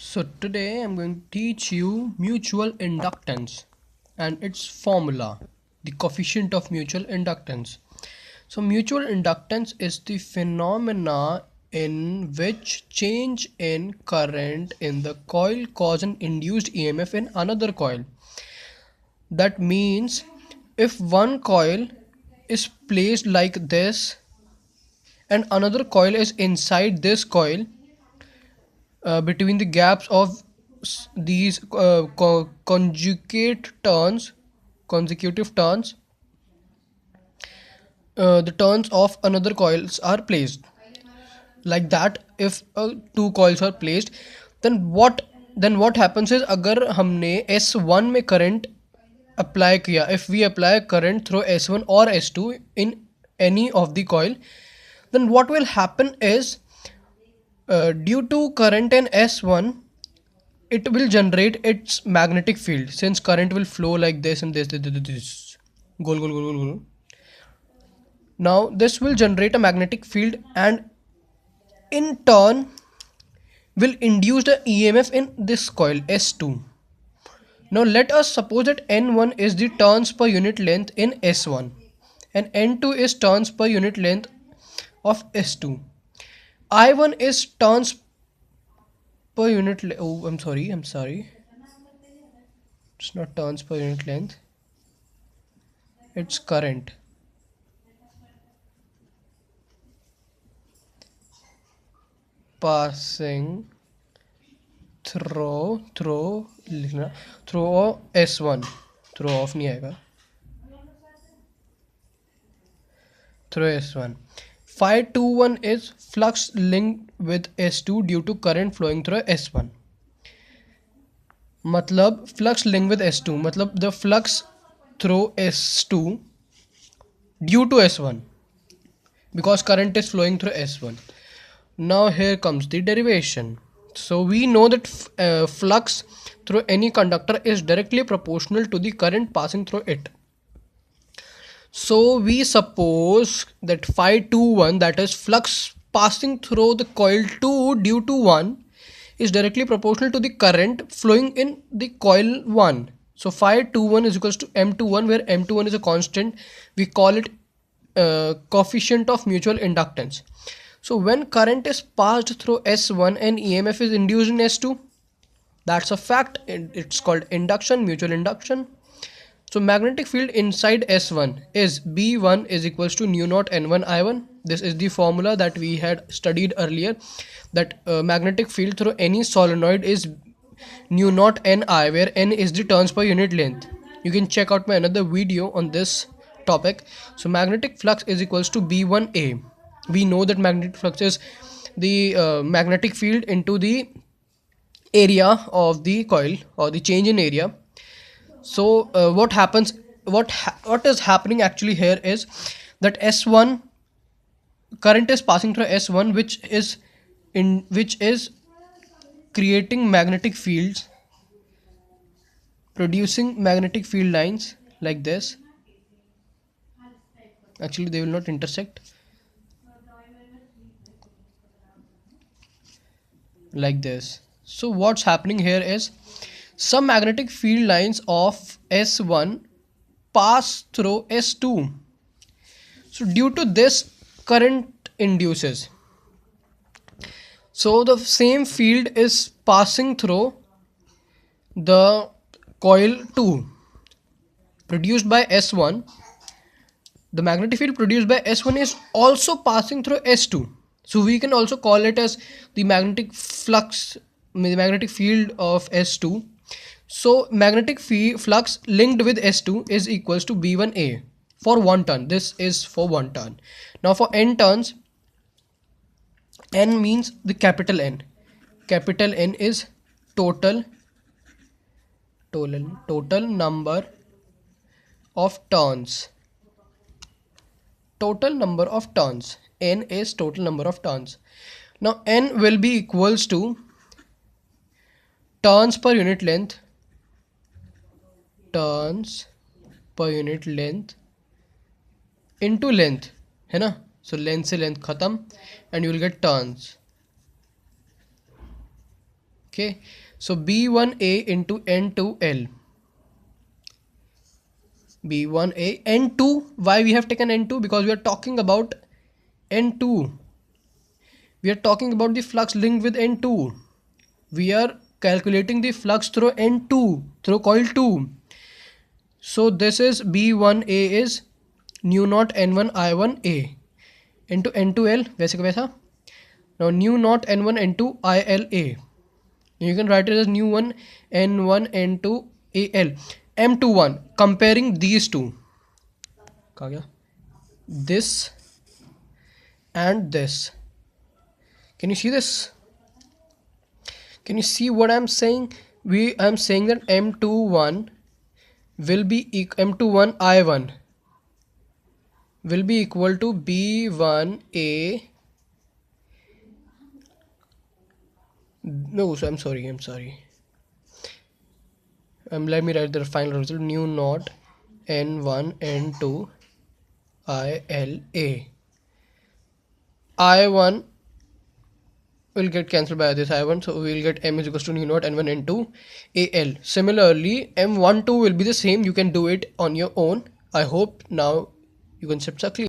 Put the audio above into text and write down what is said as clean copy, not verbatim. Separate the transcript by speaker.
Speaker 1: So today I'm going to teach you mutual inductance and its formula, the coefficient of mutual inductance. So mutual inductance is the phenomena in which change in current in the coil cause an induced EMF in another coil. That means if one coil is placed like this and another coil is inside this coil, between the gaps of these consecutive turns, the turns of another coils are placed like that. If two coils are placed, then what happens is अगर हमने S1 में current apply किया, if we apply current through S1 or S2 in any of the coil, then what will happen is, due to current in S1, it will generate its magnetic field, since current will flow like this and this, goal. Now this will generate a magnetic field and in turn will induce the EMF in this coil S2. Now let us suppose that N1 is the turns per unit length in S1 and N2 is turns per unit length of S2. I1 is turns per unit oh, I'm sorry, it's not turns per unit length, it's current passing लिखना through S1, through off नहीं आएगा, through S1. Phi 21 is flux linked with S2 due to current flowing through S1. मतलब flux linked with S2 मतलब the flux through S2 due to S1 because current is flowing through S1. Now here comes the derivation. So we know that flux through any conductor is directly proportional to the current passing through it. So we suppose that phi 21, that is flux passing through the coil 2 due to 1, is directly proportional to the current flowing in the coil 1. So phi 21 is equals to M21, where M21 is a constant. We call it coefficient of mutual inductance. So when current is passed through S1 and EMF is induced in S2, that's a fact. It's called induction, mutual induction. So magnetic field inside S1 is B1 is equals to nu naught N1 I1. This is the formula that we had studied earlier, that magnetic field through any solenoid is nu naught Ni, where N is the turns per unit length. You can check out my another video on this topic. So magnetic flux is equals to B1A. We know that magnetic flux is the magnetic field into the area of the coil, or the change in area. So what happens, what is happening actually here is that S1, current is passing through S1, which is creating magnetic fields, producing magnetic field lines like this. Actually they will not intersect, like this. So what's happening here is some magnetic field lines of S1 pass through S2. So due to this, current induces. So the same field is passing through the coil 2 produced by S1. The magnetic field produced by S1 is also passing through S2. So we can also call it as the magnetic flux, the magnetic field of S2. So magnetic flux linked with S2 is equals to B1A for 1 turn. This is for 1 turn. Now for n turns, n means the capital N. Capital N is total number of turns. Total number of turns. N is total number of turns. Now n will be equals to turns per unit length, turns per unit length into length, है ना. So length से length खत्म and you will get turns. Okay, so B1A into N2L. B1A N2. Why we have taken N2? Because we are talking about N2. We are talking about the flux linked with N2. We are calculating the flux through N2, through coil 2. So this is B1A is nu naught N1 I1A into N2L, वैसे का वैसा. Now nu naught N1 N2 ILA. You can write it as nu 1 N1 N2 AL. M21. Comparing these two. कहाँ गया? This and this. Can you see this? Can you see what I'm saying? I'm saying that M21 will be M21 I1 will be equal to B1A. No, so I'm sorry. Let me write the final result. Nu naught N1 N2 ILA. I1 will get cancelled by this I1, so we will get M is equals to nu naught N1 N2 AL. Similarly, M12 will be the same. You can do it on your own. I hope now your concepts are clear.